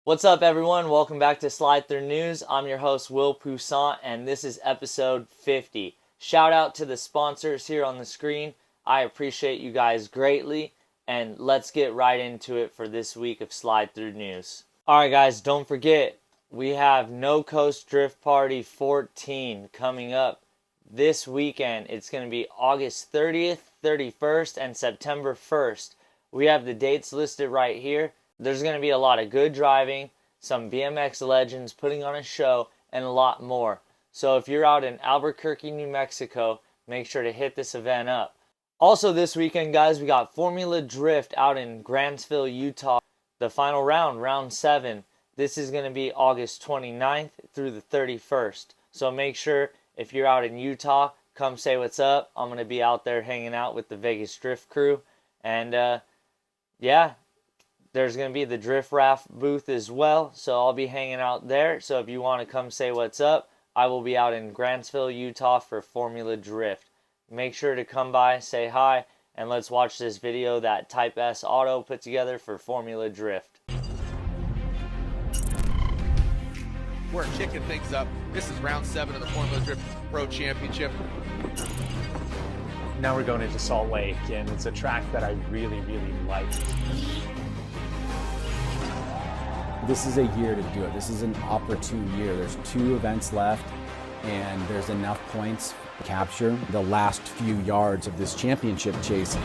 What's up, everyone? Welcome back to Slide Through News. I'm your host, Will Pousant, and this is episode 50. Shout out to the sponsors here on the screen. I appreciate you guys greatly, and let's get right into it for this week of Slide Through News. Alright guys, don't forget, we have No Coast Drift Party 14 coming up this weekend. It's going to be August 30th, 31st, and September 1st. We have the dates listed right here. There's going to be a lot of good driving, some BMX legends putting on a show, and a lot more. So if you're out in Albuquerque, New Mexico, make sure to hit this event up. Also this weekend, guys, we got Formula Drift out in Grantsville, Utah. The final round, round 7. This is going to be August 29th through the 31st. So make sure if you're out in Utah, come say what's up. I'm going to be out there hanging out with the Vegas Drift crew. And yeah. There's going to be the Drift Raft booth as well, so I'll be hanging out there. So if you want to come say what's up, I will be out in Grantsville, Utah for Formula Drift. Make sure to come by, say hi, and let's watch this video that Type S Auto put together for Formula Drift. We're kicking things up. This is round 7 of the Formula Drift Pro Championship. Now we're going into Salt Lake, and it's a track that I really like. This is a year to do it. This is an opportune year. There's 2 events left, and there's enough points to capture the last few yards of this championship chase.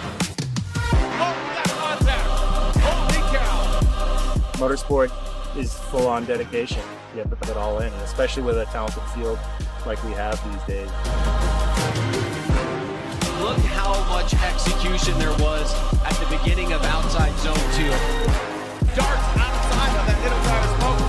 Motorsport is full-on dedication. You have to put it all in, especially with a talented field like we have these days. Look how much execution there was at the beginning of outside zone 2. Darts outside of that middle tire smoke.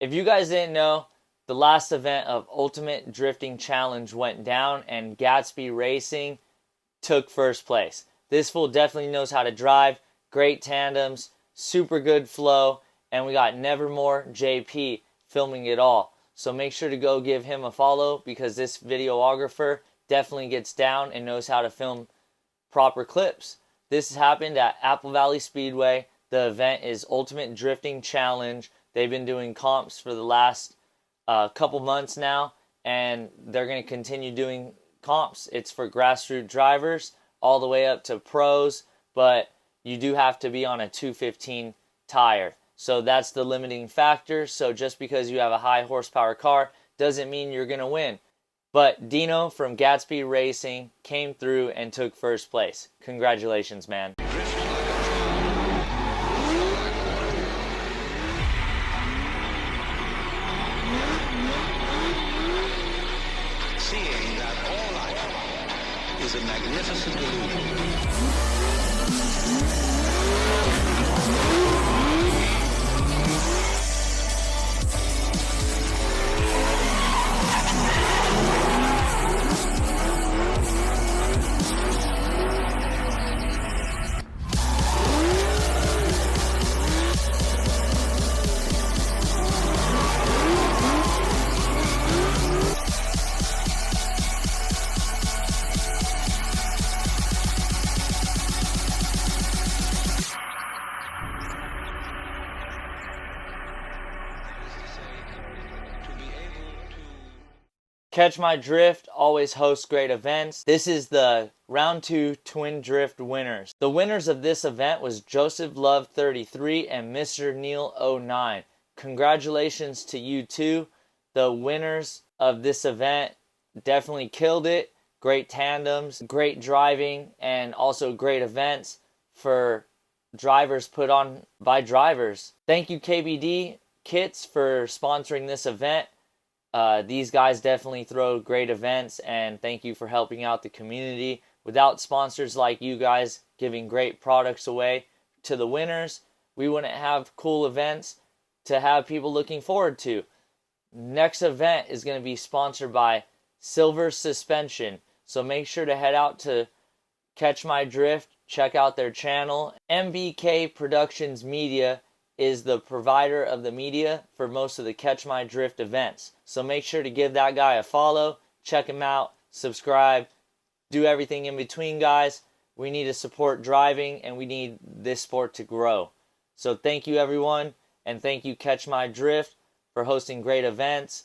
If you guys didn't know, the last event of Ultimate Drifting Challenge went down and Gatsby Racing took first place. This fool definitely knows how to drive, great tandems, super good flow, and we got Nevermore JP filming it all. So make sure to go give him a follow because this videographer definitely gets down and knows how to film proper clips. This happened at Apple Valley Speedway. The event is Ultimate Drifting Challenge. They've been doing comps for the last couple months now, and they're going to continue doing comps. It's for grassroots drivers all the way up to pros, but you do have to be on a 215 tire. So that's the limiting factor. So just because you have a high horsepower car doesn't mean you're going to win. But Dino from Gatsby Racing came through and took first place. Congratulations, man. Seeing that all life is a magnificent illusion. Catch My Drift always hosts great events. This is the round 2 Twin Drift winners. The winners of this event was Joseph Love 33 and Mr. Neil 09. Congratulations to you two. The winners of this event definitely killed it. Great tandems, great driving, and also great events for drivers put on by drivers. Thank you KBD Kits for sponsoring this event. These guys definitely throw great events, and thank you for helping out the community. Without sponsors like you guys giving great products away to the winners, we wouldn't have cool events to have people looking forward to. Next event is going to be sponsored by Silver Suspension, so make sure to head out to Catch My Drift, check out their channel. MBK Productions Media is the provider of the media for most of the Catch My Drift events. So make sure to give that guy a follow, check him out, subscribe, do everything in between, guys. We need to support driving, and we need this sport to grow. So thank you, everyone, and thank you, Catch My Drift, for hosting great events.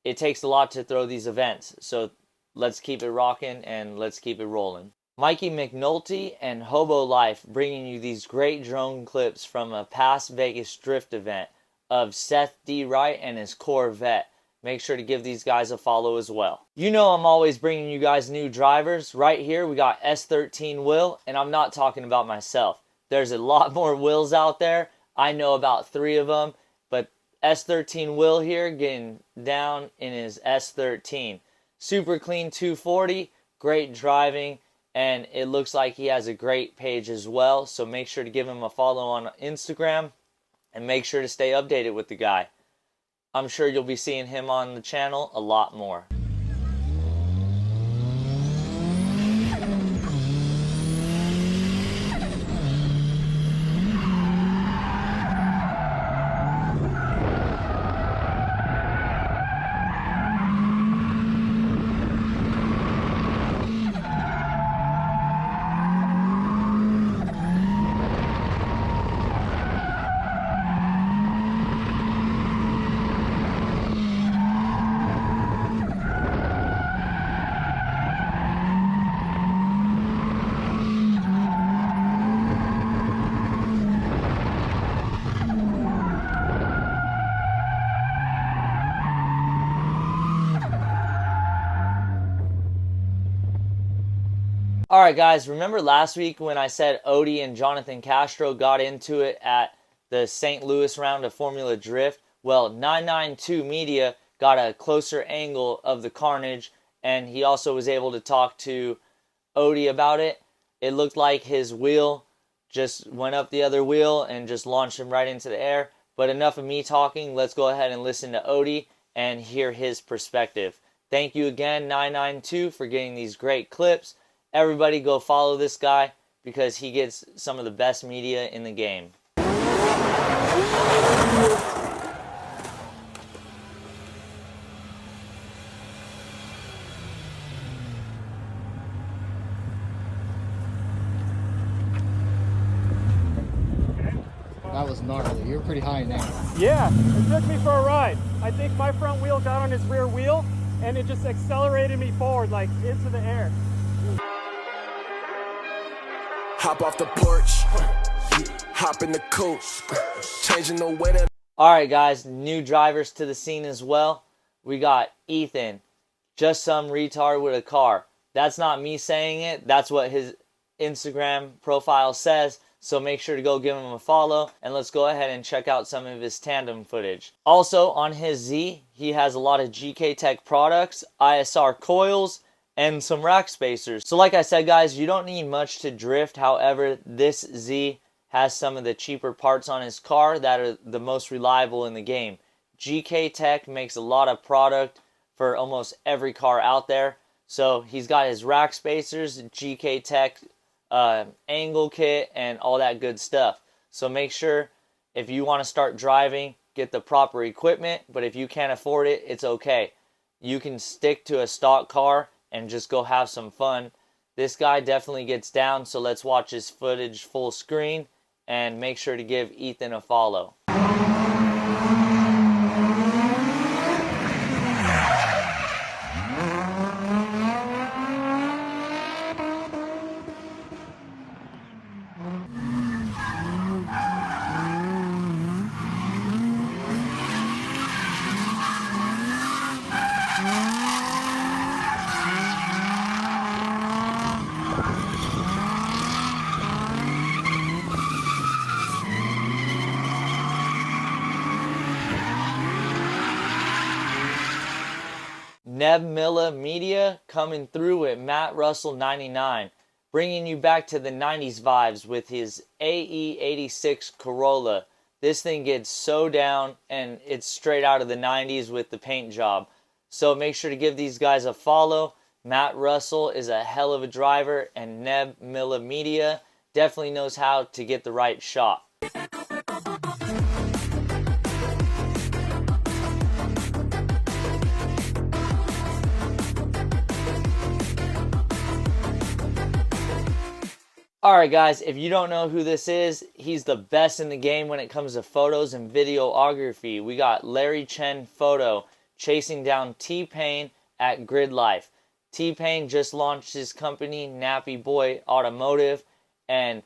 It takes a lot to throw these events, so let's keep it rocking and let's keep it rolling. Mikey McNulty and Hobo Life bringing you these great drone clips from a past Vegas drift event of Seth D. Wright and his Corvette. Make sure to give these guys a follow as well. You know I'm always bringing you guys new drivers. Right here we got S13 Will, and I'm not talking about myself. There's a lot more Wills out there. I know about 3 of them, but S13 Will here getting down in his S13. Super clean 240, great driving, and it looks like he has a great page as well. So make sure to give him a follow on Instagram and make sure to stay updated with the guy. I'm sure you'll be seeing him on the channel a lot more. Alright guys, remember last week when I said Odie and Jonathan Castro got into it at the St. Louis round of Formula Drift? Well, 992 Media got a closer angle of the carnage, and he also was able to talk to Odie about it. It looked like his wheel just went up the other wheel and just launched him right into the air. But enough of me talking, let's go ahead and listen to Odie and hear his perspective. Thank you again, 992, for getting these great clips. Everybody go follow this guy because he gets some of the best media in the game. That was gnarly. You're pretty high now. Yeah, it took me for a ride. I think my front wheel got on his rear wheel and it just accelerated me forward, like into the air. Hop off the porch, hop in the coupe, changing the way that. Alright guys, new drivers to the scene as well. We got Ethan, just some retard with a car. That's not me saying it, that's what his Instagram profile says. So make sure to go give him a follow, and let's go ahead and check out some of his tandem footage. Also on his Z, he has a lot of GK Tech products, ISR coils, and some rack spacers. So like I said guys, you don't need much to drift. However, this Z has some of the cheaper parts on his car that are the most reliable in the game. GK Tech makes a lot of product for almost every car out there. So he's got his rack spacers, GK Tech angle kit, and all that good stuff. So make sure if you want to start driving, get the proper equipment. But if you can't afford it, it's okay. You can stick to a stock car and just go have some fun. This guy definitely gets down, so let's watch his footage full screen and make sure to give Ethan a follow. Nebmilla Media coming through with Matt Russell 99, bringing you back to the 90s vibes with his AE86 Corolla. This thing gets so down, and it's straight out of the 90s with the paint job. So make sure to give these guys a follow. Matt Russell is a hell of a driver, and Nebmilla Media definitely knows how to get the right shot. Alright guys, if you don't know who this is, he's the best in the game when it comes to photos and videography. We got Larry Chen Photo chasing down T-Pain at Grid Life. T-Pain just launched his company, Nappy Boy Automotive, and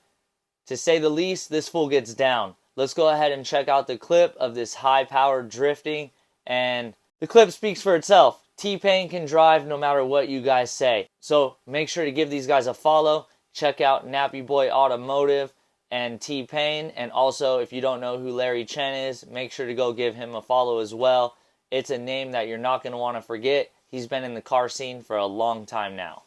to say the least, this fool gets down. Let's go ahead and check out the clip of this high-powered drifting, and the clip speaks for itself. T-Pain can drive no matter what you guys say. So make sure to give these guys a follow. Check out Nappy Boy Automotive and T-Pain. And also, if you don't know who Larry Chen is, make sure to go give him a follow as well. It's a name that you're not going to want to forget. He's been in the car scene for a long time now.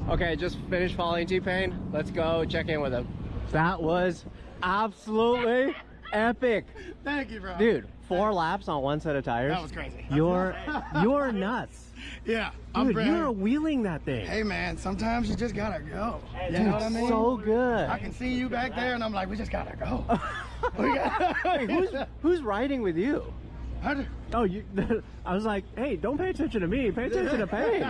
Okay, just finished following T-Pain. Let's go check in with him. That was absolutely epic. Thank you, bro. Dude, 4 laps on one set of tires. That was crazy. You're nuts. Yeah, Dude, you're wheeling that thing. Hey, man, sometimes you just gotta go. You Dude, know what I mean? so good. I can see you back there, and I'm like, we just gotta go. Who's riding with you? Oh, you. I was like, hey, don't pay attention to me. Pay attention to Payne.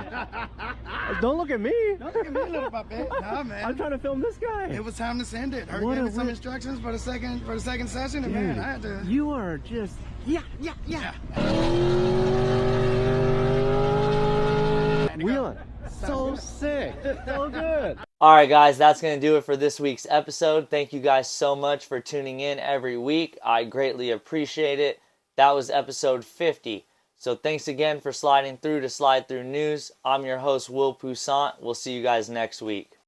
Don't look at me. Don't look at me, little puppy. Nah, man. I'm trying to film this guy. It was time to send it. Her What gave a me some wi- instructions for the second session, and man, I had to. You are just yeah. Wheeling. So sick. So good. Alright guys, that's going to do it for this week's episode. Thank you guys so much for tuning in every week. I greatly appreciate it. That was episode 50. So thanks again for sliding through to Slide Through News. I'm your host, Will Pousant. We'll see you guys next week.